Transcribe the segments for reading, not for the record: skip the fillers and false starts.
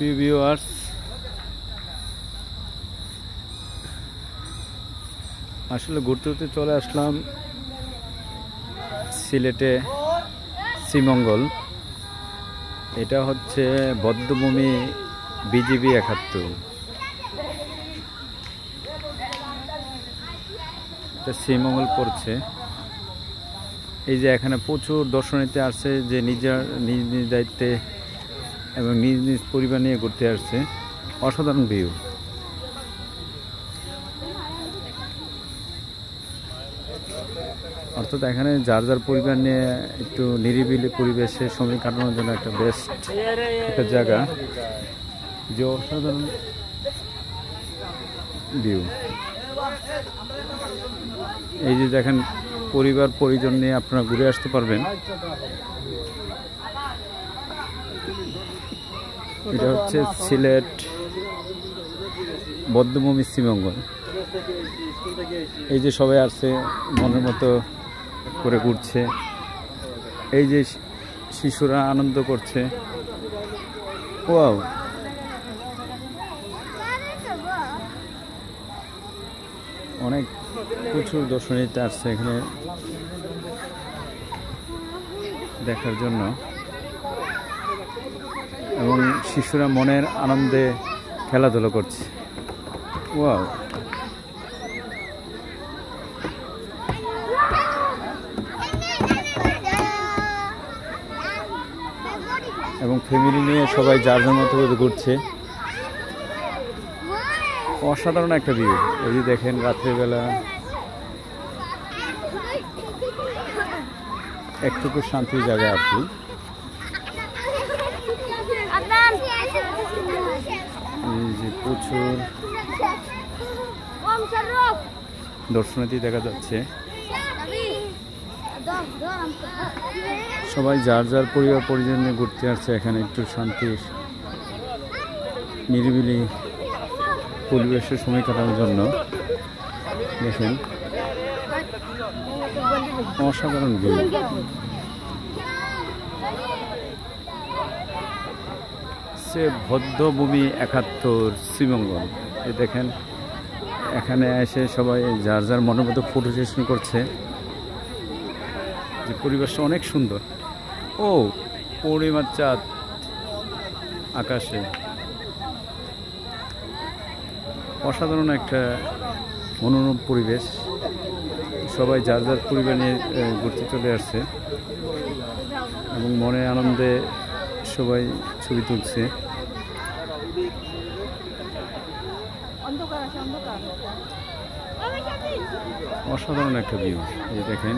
প্রিয় ভিউয়ার্স, আসলে ঘুরতে ঘুরতে চলে আসলাম সিলেটে শ্রীমঙ্গল। এটা হচ্ছে বধ্যভূমি বিজিবি 71। এটা শ্রীমঙ্গল পড়ছে। এই যে এখানে প্রচুর দর্শনার্থী আসছে, যে নিজ নিজ দায়িত্বে এবং নিজ নিজ পরিবার নিয়ে ঘুরতে আসছে। অসাধারণ ভিউ। অর্থাৎ এখানে যার যার পরিবার নিয়ে একটু নিরিবিলি পরিবেশে সময় কাটানোর জন্য একটা বেস্ট একটা জায়গা, যে অসাধারণ ভিউ। এই যে দেখেন, পরিবার পরিজন নিয়ে আপনারা ঘুরে আসতে পারবেন। এটা হচ্ছে সিলেট বধ্যভূমি শ্রীমঙ্গল। এই যে সবাই আসছে, মনের মতো করে ঘুরছে। এই যে শিশুরা আনন্দ করছে। ওয়াও, অনেক প্রচুর দর্শনার্থী আসছে এখানে দেখার জন্য, এবং শিশুরা মনের আনন্দে খেলাধুলা করছে। ওয়াও, এবং ফ্যামিলি নিয়ে সবাই যার যার মতো করে ঘুরছে। অসাধারণ একটা ভিউ। এই যে দেখেন, রাত্রেবেলা একটুকু শান্তির জায়গা আর কি। এই যে প্রচুর দর্শনার্থী দেখা যাচ্ছে। সবাই যার যার পরিবার পরিজন নিয়ে ঘুরতে আসছে এখানে একটু শান্তির নিরিবিলি পরিবেশের সময় কাটানোর জন্য। দেখেন, অসাধারণ ভিউ। সে বধ্যভূমি 71 শ্রীমঙ্গল। এই দেখেন, এখানে এসে সবাই যার যার মনের মতো ফটো সেশন করছে। যে পরিবেশটা অনেক সুন্দর। ও, পূর্ণিমার চাঁদ আকাশে। অসাধারণ একটা মনোরম পরিবেশ। সবাই যার যার পরিবার নিয়ে ঘুরতে চলে আসছে এবং মনে আনন্দে সবাই ছবি তুলছে। অসাধারণ একটা ভিউ। এই দেখেন,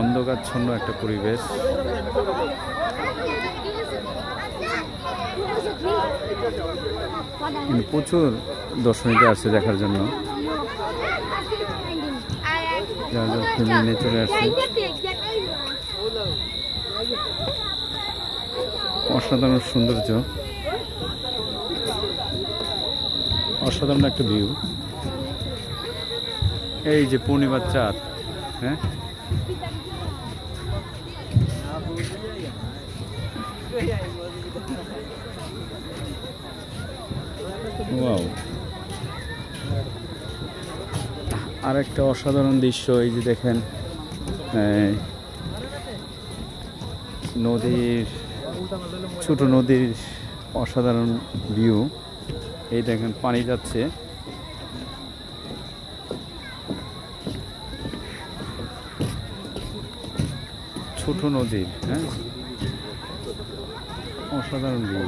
অন্ধকারচ্ছন্ন একটা পরিবেশ। কিন্তু প্রচুর দর্শনার্থী আসছে দেখার জন্য, যার যার ফ্যামিলি নিয়ে চলে আসছে। অসাধারণ সৌন্দর্য, অসাধারণ একটা ভিউ। এই যে পূর্ণিমার চাঁদ। হ্যাঁ, ওয়াও, আর একটা অসাধারণ দৃশ্য। এই যে দেখেন, নদীর, ছোট নদীর অসাধারণ ভিউ। এই দেখেন, পানি যাচ্ছে। ছোট নদীর, হ্যাঁ, অসাধারণ ভিউ।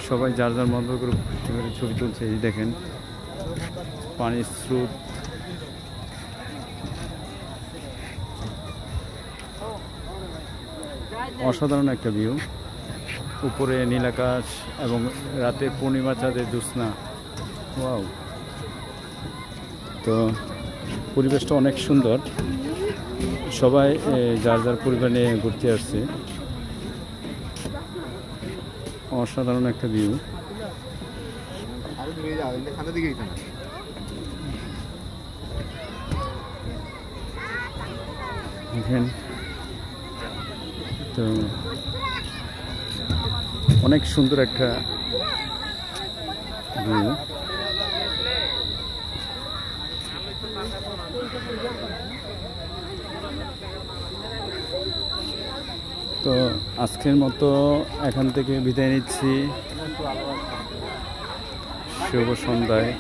সবাই যার যার মতো করে ছবি তুলছে। এই দেখেন, পানির স্রোত। অসাধারণ একটা ভিউ। উপরে নীল আকাশ এবং রাতে পূর্ণিমা চাঁদের জ্যোৎস্না। ওয়াও, তো পরিবেশটা অনেক সুন্দর। সবাই যার যার পরিবার নিয়ে ঘুরতে আসছে। অসাধারণ একটা ভিউ। দেখেন তো অনেক সুন্দর একটা ভিউ। তো আজকের মতো এখান থেকে বিদায় নিচ্ছি। শুভ সন্ধ্যায়।